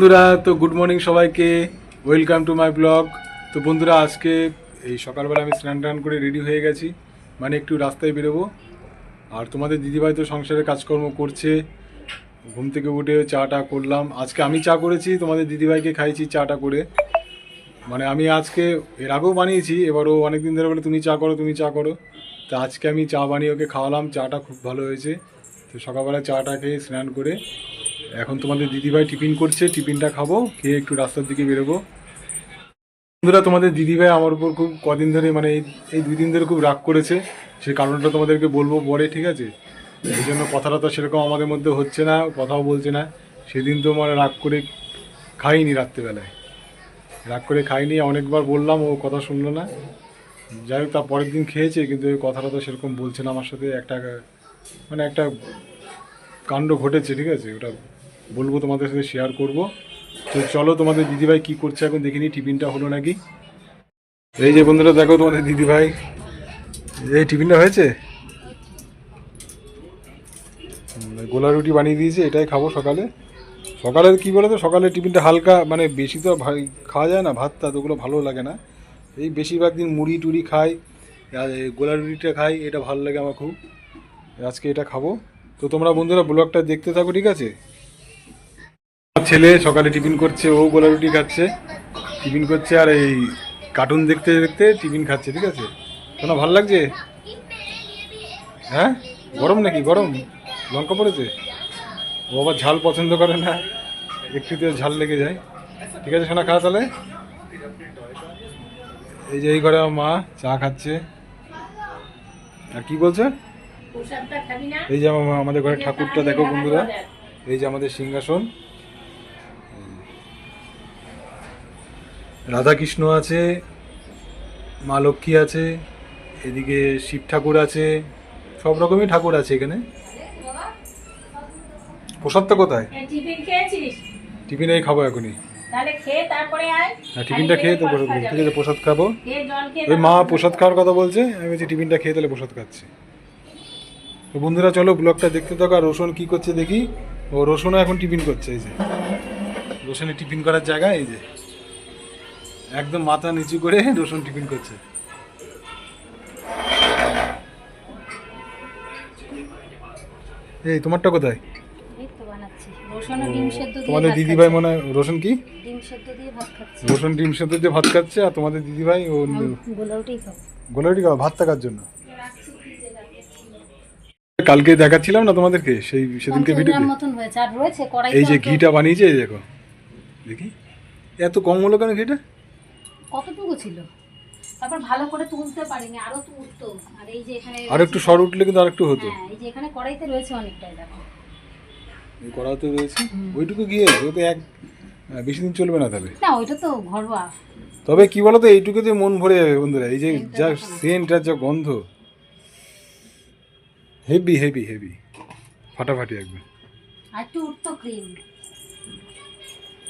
বন্ধুরা তো good morning সবাইকে, ওয়েলকাম টু মাই ব্লগ। তো বন্ধুরা আজকে এই সকালবেলা আমি স্নান টান করে রেডি হয়ে গেছি, মানে একটু রাস্তায় বেরোবো। আর তোমাদের দিদিভাই তো সংসারে কাজকর্ম করছে, ঘুম থেকে উঠে চাটা করলাম। আজকে আমি চা করেছি, তোমাদের দিদিভাইকে খাইছি চাটা করে। মানে আমি আজকে এর আগেও বানিয়েছি, এবারও অনেকদিন ধরে বলে তুমি চা করো তুমি চা করো। তো আজকে আমি চা বানিয়ে ওকে খাওয়ালাম, চাটা খুব ভালো হয়েছে। তো সকালবেলা চাটা খেয়ে স্নান করে এখন তোমাদের দিদিভাই টিফিন করছে, টিফিনটা খাবো, খেয়ে একটু রাস্তার দিকে বেরোবো। বন্ধুরা তোমাদের দিদিভাই আমার উপর খুব কদিন ধরে মানে এই 2 দিন ধরে খুব রাগ করেছে। সেই কারণটা তোমাদেরকে বলবো পরে, ঠিক আছে? এই জন্য কথাটা তো সেরকম আমাদের মধ্যে হচ্ছে না, কথাও বলছে না। সেদিন তো মানে রাগ করে খাইনি, রাত্রেবেলায় রাগ করে খাইনি, অনেকবার বললাম, ও কথা শুনলো না। যাই হোক, তার পরের দিন খেয়েছে, কিন্তু ওই কথাটা তো সেরকম বলছে না আমার সাথে। মানে একটা কাণ্ড ঘটেছে, ঠিক আছে? ওটা বলবো, তোমাদের সাথে শেয়ার করব। তো চলো তোমাদের দিদিভাই কি করছে এখন দেখিনি, টিফিনটা হলো নাকি। এই যে বন্ধুরা দেখো, তোমাদের দিদিভাই এই টিফিনটা হয়েছে, গোলা রুটি বানিয়ে দিয়েছে, এটাই খাবো সকালে। সকালে কি বলো তো, সকালে টিফিনটা হালকা, মানে বেশি তো খাওয়া যায় না, ভাতটা তো ওগুলো ভালো লাগে না। এই বেশিরভাগ দিন মুড়ি টুড়ি খাই, আর এই গোলা রুটিটা খাই, এটা ভালো লাগে আমার খুব। আজকে এটা খাবো। তো তোমরা বন্ধুরা ব্লগটা দেখতে থাকো, ঠিক আছে? আমার ছেলে সকালে টিফিন করছে, ও গোলা রুটি খাচ্ছে, টিফিন করছে, আর এই কার্টুন দেখতে দেখতে টিফিন খাচ্ছে, ঠিক আছে? শোনা ভালো লাগছে? হ্যাঁ, গরম নাকি? গরম লঙ্কা পড়েছে। ও আবার ঝাল পছন্দ করে না, একটুতে ঝাল লেগে যায়। ঠিক আছে শোনা, খা তাহলে। এই যে এই ঘরে আমার মা চা খাচ্ছে। আর কি বলছে, এই যে আমাদের ঘরে ঠাকুরটা দেখো বন্ধুরা, এই যে আমাদের সিংহাসন, রাধাকৃষ্ণ আছে, মা লক্ষ্মী আছে, এদিকে শিব ঠাকুর আছে, সব রকমই ঠাকুর আছে এখানে। প্রসাদটা কোথায়? টিফিন এই খাবো এখনই। হ্যাঁ, টিফিনটা খেয়ে তো প্রসাদ খাবো, ঠিক আছে? প্রসাদ খাবো। ওই মা প্রসাদ খাওয়ার কথা বলছে, আমি বলছি টিফিনটা খেয়ে তাহলে প্রসাদ খাচ্ছি। তো বন্ধুরা চলো ব্লগটা দেখতে থাকো। আর রোশন কি করছে দেখি। ও রোশনও এখন টিফিন করছে, এই যে রোশনের টিফিন করার জায়গা, এই যে একদম মাথা নিচু করে রোশন টিফিন করছে। এই তোমারটা কোথায়? তোমাদের দিদিভাই মনে হয় রোশন কি রোশন ডিম সেদ্ধ দিয়ে ভাত খাচ্ছে, আর তোমাদের দিদিভাই ও গোলা রুটি খাওয়া, ভাত থাকার জন্য। কালকে দেখাচ্ছিলাম না তোমাদেরকে, সেদিনকে ভিডিওতে এই যে ঘিটা বানিয়েছে, এই দেখো, দেখি এত কম হলো কেন ঘিটা? কতটুকু ছিল, তারপর ভালো করে তুলতে পারিনি, আরো তুলতো। আর এই যে এখানে আর একটু সর উঠলে কিন্তু আর একটু হতো। হ্যাঁ, এই যে এখানে কড়াইতে রয়েছে অনেকটাই, দেখো এই কড়াতে রয়েছে, ওইটুকু গিয়ে ও তো বেশি দিন চলবে না তাহলে। না, ওইটা তো ঘরোয়া। তবে কি বলতো, এইটুকুতে মন ভরে যাবে বন্ধুরা। এই যে যা সেন্ট আর যা গন্ধ, হেভি হেভি হেভি, ফাটাফাটি একদম। আর একটু উঠতো ক্রিম।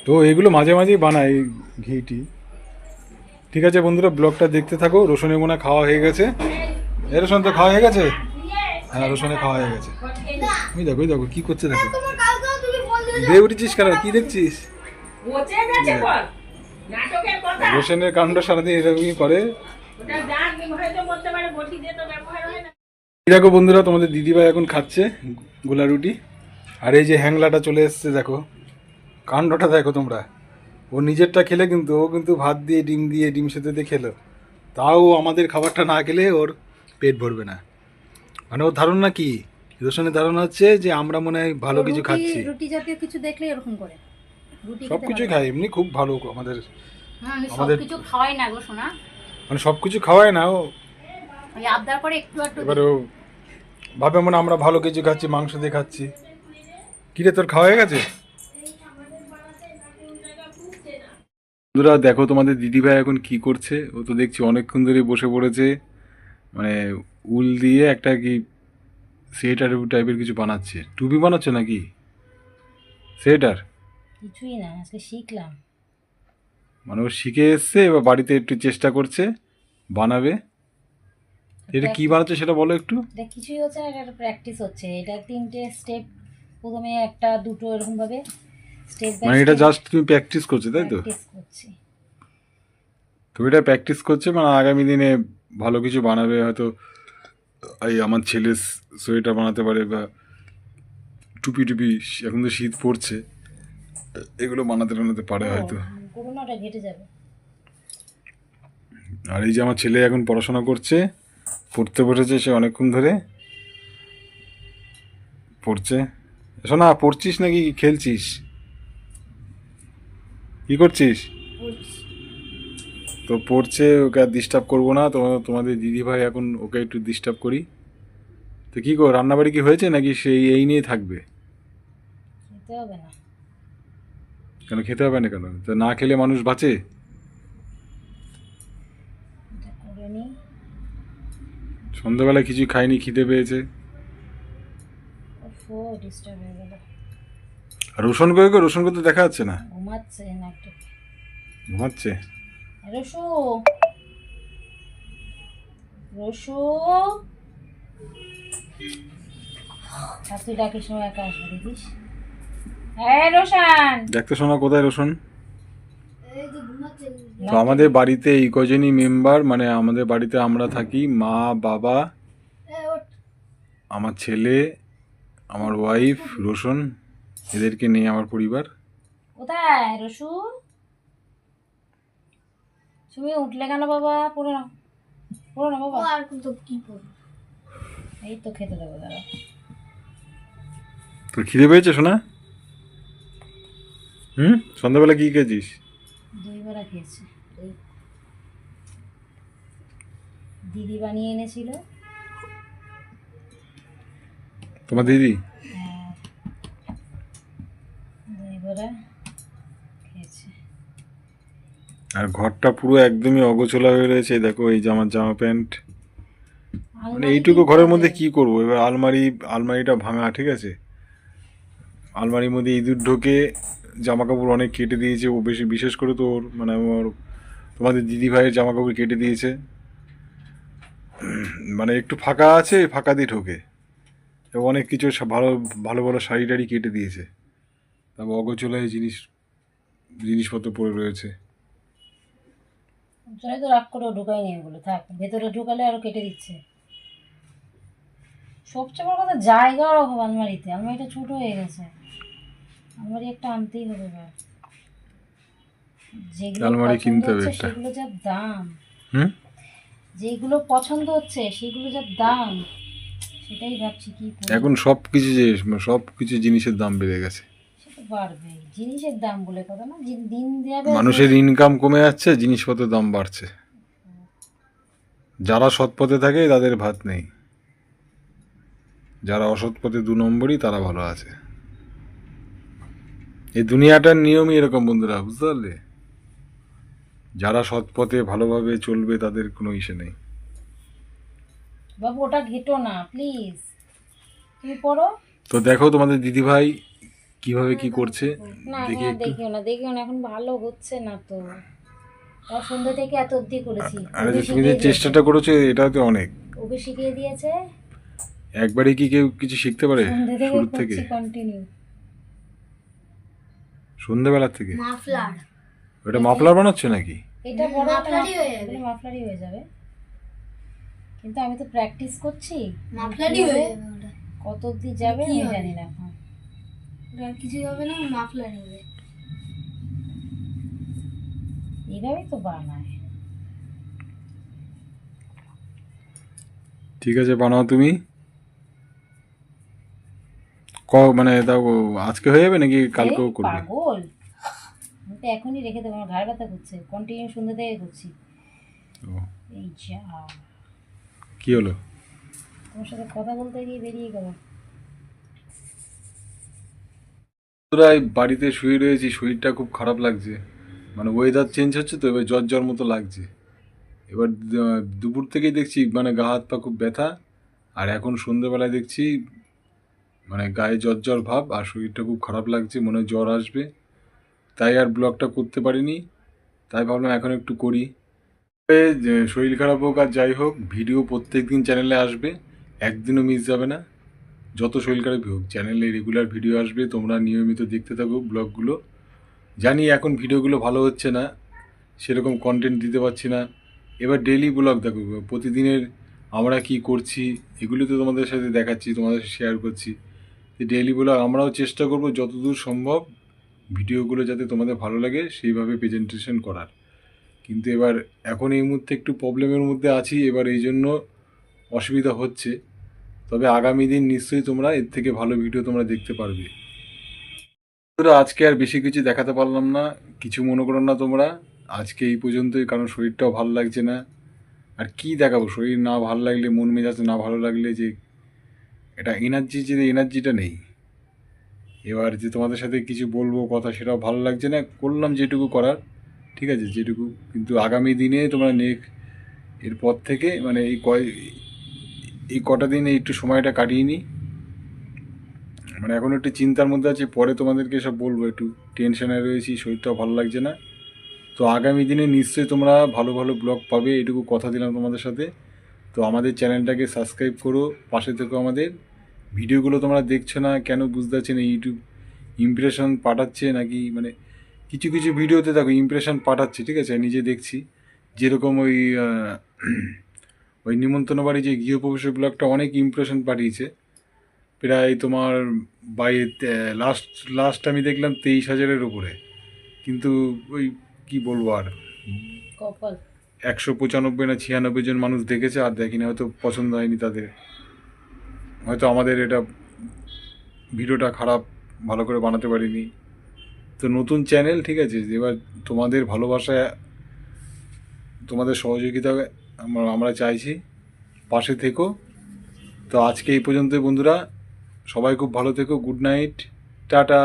তো এগুলো মাঝে মাঝেই বানাই এই ঘিটি। ঠিক আছে বন্ধুরা, ব্লগটা দেখতে থাকো। রোশনের মনে হয় খাওয়া হয়ে গেছে। এ রোশন তো খাওয়া হয়ে গেছে? হ্যাঁ, রোশনের খাওয়া হয়ে গেছে। ওই দেখো, ওই দেখো কি করছে দেখো। দিয়ে উঠেছিস কেন, কি দেখছিস? রোশনের কাণ্ড সারাদিন এরকমই করে। দেখো বন্ধুরা, তোমাদের দিদিভাই এখন খাচ্ছে গোলা রুটি। আর এই যে হ্যাংলাটা চলে এসছে, দেখো কাণ্ডটা দেখো তোমরা। ও নিজেরটা খেলে, কিন্তু ও কিন্তু ভাত দিয়ে ডিম সেদ্ধ দিয়ে খেলো, তাও আমাদের খাবারটা না খেলে ওর পেট ভরবে না। মানে ওর ধারণা কি, রোশনের ধারণা হচ্ছে যে আমরা মনে হয় ভালো কিছু খাচ্ছি। রুটি জাতীয় কিছু দেখলে এরকম করে, রুটি সব কিছুই খাই এমনি, খুব ভালো আমাদের। আমাদের কিছু খাওয়াই না গো সোনা, মানে সব কিছু খাওয়ায় না ও, ওই আবদার করে একটু একটু। এবার ও ভাবে মানে আমরা ভালো কিছু খাচ্ছি, মাংস দিয়ে খাচ্ছি। কিরে, তোর খাওয়া হয়ে গেছে? বন্ধুরা দেখো, তোমাদের দিদিভাই এখন কি করছে। ও তো দেখছি অনেকক্ষণ ধরে বসে পড়েছে, মানে উল দিয়ে একটা কি সোয়েটার টাইপের কিছু বানাচ্ছে। টুপি বানাচ্ছে নাকি সোয়েটার? কিছুই না, আজকে শিখলাম। মানে ও শিখে এসছে, এবার বাড়িতে একটু চেষ্টা করছে বানাবে। এটা কি বানাচ্ছে সেটা বলো একটু। এটা কিছুই হচ্ছে না, এটা প্র্যাকটিস হচ্ছে। এটা 3টে স্টেপ, প্রথমে একটা দুটো এরকম ভাবে স্টেপ মানে এটা জাস্ট তুমি প্র্যাকটিস করছো তাই তো? প্র্যাকটিস করছি। তো এটা প্র্যাকটিস করছে মানে আগামী দিনে ভালো কিছু বানাবে হয়তো। এই আমার ছেলে সোয়েটার বানাতে পারে, বা টুপি টুপি, এখন তো শীত পড়ছে, এগুলো বানাতে টানাতে পারে হয়তো। করোনাটা ঘেটে যাবে। আর এই যে আমার ছেলে এখন পড়াশোনা করছে, পড়তে বসেছে সে অনেকক্ষণ ধরে পড়ছে। শোনা, পড়ছিস নাকি খেলছিস, কি করছিস? তো পড়ছে, ওকে আর ডিস্টার্ব করবো না। তোমাদের দিদিভাই এখন ওকে একটু ডিস্টার্ব করি। তো কী কর, রান্নাবাড়ি কি হয়েছে নাকি সেই এই নিয়ে থাকবে? খেতে হবে না। কেন খেতে হবে না কেন? তো না খেলে মানুষ বাঁচে? করে নি। সন্ধ্যাবেলা কিছু খাইনি, খিদে পেয়েছে। ডিস্টার্ব হয়ে গেল। আর রোশন করে গো, রোশন করতে দেখা যাচ্ছে না। ঘুমাচ্ছে না একটু। ঘুমাচ্ছে? রসু, রসু, আর তুই ডাকিস সময় একা আসবে দেখিস। হ্যাঁ রোশান, দেখতে শোনা, কোথায় রোশন? তো আমাদের বাড়িতে এই কজনই মেম্বার, মানে আমাদের বাড়িতে আমরা থাকি, মা, বাবা, আমার ছেলে, আমার ওয়াইফ, রোশন, এদেরকে নিয়ে আমার পরিবার। কোথায় রসু? তুমি উঠলে কেন বাবা? পড়ে নাও, পড়ো না বাবা। আর তো কি পড়ো? এই তো খেতে দেবো দাঁড়া। তোর খিদে পেয়েছে শোনা? সন্ধ্যাবেলা কি খেয়েছিস? দই বড়া খেয়েছি, দিদি বানিয়ে এনেছিল। তোমার দিদি? হ্যাঁ, দই বড়া খেয়েছি। আর ঘরটা পুরো একদমই অগোছলা হয়ে রয়েছে। দেখো এই জামা প্যান্ট, মানে এইটুকু ঘরের মধ্যে কি করবো এবার? আলমারিটা ভাঙা, ঠিক আছে, আলমারির মধ্যে ইঁদুর ঢোকে, জামা কাপড় অনেক কেটে দিয়েছে ও, বিশেষ করে তো ওর মানে আমার তোমাদের দিদি ভাইয়ের জামা কাপড় কেটে দিয়েছে। মানে একটু ফাঁকা আছে, ফাঁকা দিয়ে ঢোকে, এবং অনেক কিছু ভালো ভালো ভালো শাড়ি টাড়ি কেটে দিয়েছে। তারপর অগোছলায় জিনিসপত্র পড়ে রয়েছে। চলে তো রাগ করে ঢুকাইনি, এগুলো থাক, ভেতরে ঢুকালে আরো কেটে দিচ্ছে। সবচেয়ে বড় কথা জায়গার অভাব আলমারিতে, আলমারিটা ছোট হয়ে গেছে। আলমারি একটা আনতেই হবে এবার। যেগুলো আলমারি পছন্দ কিনতে হবে হচ্ছে একটা। সেগুলো যা দাম, হুম যেগুলো পছন্দ হচ্ছে সেগুলো যা দাম, সেটাই ভাবছি কি করি। এখন সব কিছু জিনিসের দাম বেড়ে গেছে। সেটা বাড়বে, জিনিসের দাম বলে কথা না, দিন যাবে মানুষের ইনকাম কমে যাচ্ছে, জিনিসপত্রের দাম বাড়ছে। যারা সৎ পথে থাকে তাদের ভাত নেই, যারা অসৎ পথে 2 নম্বরই তারা ভালো আছে। এই দুনিয়াটার নিয়মই এরকম বন্ধুরা, বুঝতে পারলে? যারা সৎ পথে ভালোভাবে চলবে তাদের কোনো ইসে নেই। বাবু ওটা ঘেটো না প্লিজ, তুমি পড়ো। তো দেখো তোমাদের দিদিভাই কিভাবে কি করছে, না দেখি একটু। দেখিও না, এখন ভালো হচ্ছে না তো। আর সন্ধ্যা থেকে এত অবধি করেছি। আরে যে তুমি যে চেষ্টাটা করেছো এটা তো অনেক। ওকে শিখিয়ে দিয়েছে। একবারে কি কেউ কিছু শিখতে পারে সন্ধ্যা থেকে শুরু থেকে? করছি কন্টিনিউ। সন্ধ্যাবেলা থেকে? মাফলার, ওটা মাফলার বানাচ্ছ নাকি? এটা বড় মাফলারই হয়ে যাবে, কিন্তু আমি তো প্র্যাকটিস করছি। মাফলারই হয়ে যাবে ওটা, কত অবধি যাবে আমি জানি না। আর কিছুই হবে না, মাফলার হবে। এইভাবেই তো বানায়। ঠিক আছে, বানাও তুমি। মানে তাও আজকে হয়ে যাবে নাকি কালকেও করবে? পাগল, আমি তো এখনই রেখে দেবো, আমার ঘাড় ব্যথা করছে, কন্টিনিউ সন্ধ্যা থেকে করছি। এই যা, কি হলো? তোমার সাথে কথা বলতে গিয়ে বেরিয়ে গেল। বাড়িতে শুয়ে রয়েছি, শরীরটা খুব খারাপ লাগছে, মানে ওয়েদার চেঞ্জ হচ্ছে তো, এবার জ্বর মতো লাগছে। এবার দুপুর থেকেই দেখছি মানে গা হাত পা খুব ব্যথা, আর এখন সন্ধ্যেবেলায় দেখছি মানে গায়ে জ্বর ভাব, আর শরীরটা খুব খারাপ লাগছে, মনে হয় জ্বর আসবে। তাই আর ব্লগটা করতে পারিনি, তাই ভাবলাম এখন একটু করি। শরীর খারাপ হোক আর যাই হোক, ভিডিও প্রত্যেক দিন চ্যানেলে আসবে, একদিনও মিস যাবে না। যত শরীর খারাপই হোক চ্যানেলে রেগুলার ভিডিও আসবে, তোমরা নিয়মিত দেখতে থাকো ব্লগগুলো। জানি এখন ভিডিওগুলো ভালো হচ্ছে না, সেরকম কন্টেন্ট দিতে পারছি না। এবার ডেইলি ব্লগ দেখো, প্রতিদিনের আমরা কি করছি এগুলো তো তোমাদের সাথে দেখাচ্ছি, তোমাদের সাথে শেয়ার করছি। ডেইলি ব্লগ আমরাও চেষ্টা করব যতদূর সম্ভব ভিডিওগুলো যাতে তোমাদের ভালো লাগে সেইভাবে প্রেজেন্টেশন করার। কিন্তু এবার এখন এই মুহূর্তে একটু প্রবলেমের মধ্যে আছি, এবার এই জন্য অসুবিধা হচ্ছে। তবে আগামী দিন নিশ্চয়ই তোমরা এর থেকে ভালো ভিডিও তোমরা দেখতে পারবে। বন্ধুরা, আজকে আর বেশি কিছু দেখাতে পারলাম না, কিছু মনে করো না তোমরা। আজকে এই পর্যন্তই, কারণ শরীরটাও ভালো লাগছে না। আর কি দেখাবো, শরীর না ভালো লাগলে, মন মেজাজ না ভালো লাগলে যে এটা এনার্জিটা নেই। এবার যে তোমাদের সাথে কিছু বলবো কথা, সেটাও ভালো লাগছে না। করলাম যেটুকু করার, ঠিক আছে যেটুকু। কিন্তু আগামী দিনে তোমরা এরপর থেকে মানে এই কটা দিন একটু সময়টা কাটিয়ে নিই। মানে এখন একটু চিন্তার মধ্যে আছি, পরে তোমাদেরকে সব বলবো। একটু টেনশনে রয়েছি, শরীরটাও ভালো লাগছে না। তো আগামী দিনে নিশ্চয়ই তোমরা ভালো ভালো ব্লগ পাবে, এটুকু কথা দিলাম তোমাদের সাথে। তো আমাদের চ্যানেলটাকে সাবস্ক্রাইব করো, পাশে থেকো আমাদের। ভিডিওগুলো তোমরা দেখছো না কেন বুঝতে পারছি না, ইউটিউব ইমপ্রেশন পাঠাচ্ছে নাকি, মানে কিছু কিছু ভিডিওতে দেখো ইমপ্রেশন পাঠাচ্ছে, ঠিক আছে নিজে দেখছি। যেরকম ওই নিমন্ত্রণ বাড়ি যে গৃহপ্রবেশের ব্লগটা অনেক ইমপ্রেশন পাঠিয়েছে, প্রায় তোমার বাই লাস্ট আমি দেখলাম 23,000-এর উপরে। কিন্তু ওই কি বলবো আর, কপাল 195 না 96 জন মানুষ দেখেছে, আর দেখিনি, হয়তো পছন্দ হয়নি তাদের, হয়তো আমাদের এটা ভিডিওটা খারাপ, ভালো করে বানাতে পারিনি। তো নতুন চ্যানেল, ঠিক আছে, এবার তোমাদের ভালোবাসায়, তোমাদের সহযোগিতা আমরা চাইছি, পাশে থেকো। তো আজকে এই পর্যন্তই বন্ধুরা, সবাই খুব ভালো থেকো, গুড নাইট, টাটা।